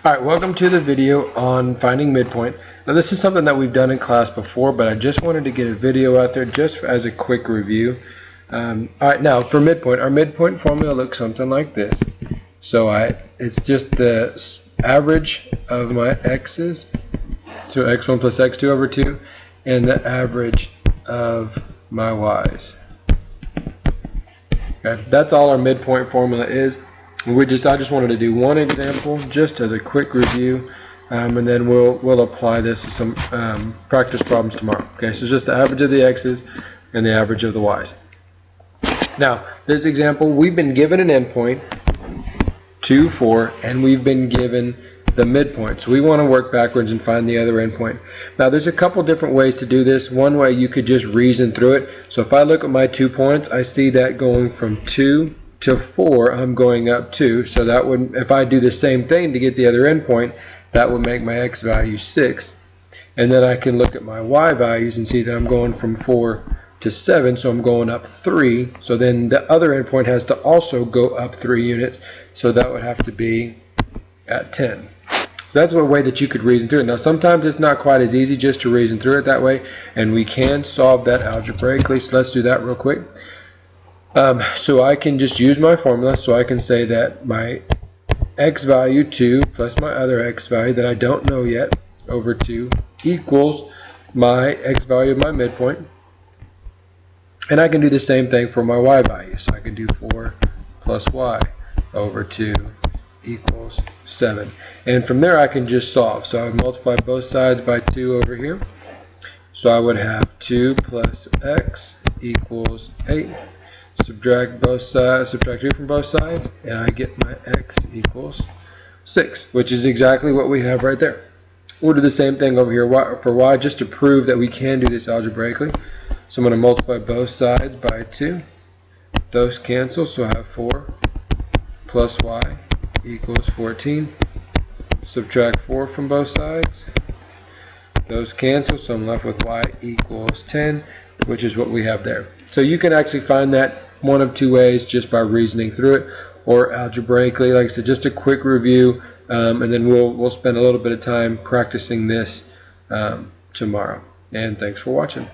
Alright, welcome to the video on finding midpoint. Now this is something that we've done in class before, but I just wanted to get a video out there just as a quick review. Alright, now for midpoint, our midpoint formula looks something like this. So it's just the average of my x's, so x1 plus x2 over 2, and the average of my y's. Okay, that's all our midpoint formula is. I just wanted to do one example just as a quick review, and then we'll apply this to some practice problems tomorrow. Okay, so just the average of the x's and the average of the y's. Now, this example, we've been given an endpoint, 2, 4, and we've been given the midpoint. So we want to work backwards and find the other endpoint. Now, there's a couple different ways to do this. One way, you could just reason through it. So if I look at my 2 points, I see that going from 2 to 4, I'm going up 2. So that would, if I do the same thing to get the other endpoint, that would make my x value 6. And then I can look at my y values and see that I'm going from 4 to 7, so I'm going up 3. So then the other endpoint has to also go up 3 units, so that would have to be at 10. So that's one way that you could reason through it. Now sometimes it's not quite as easy just to reason through it that way, and we can solve that algebraically, so let's do that real quick. So I can just use my formula, so I can say that my x value 2 plus my other x value that I don't know yet over 2 equals my x value of my midpoint. And I can do the same thing for my y value. So I can do 4 plus y over 2 equals 7. And from there I can just solve. So I would multiply both sides by 2 over here. So I would have 2 plus x equals 8. Subtract both sides, subtract 2 from both sides, and I get my x equals 6, which is exactly what we have right there. We'll do the same thing over here for y, just to prove that we can do this algebraically. So I'm going to multiply both sides by 2. Those cancel, so I have 4 plus y equals 14. Subtract 4 from both sides. Those cancel, so I'm left with y equals 10, which is what we have there. So you can actually find that one of two ways, just by reasoning through it, or algebraically. Like I said, just a quick review, and then we'll spend a little bit of time practicing this tomorrow. And thanks for watching.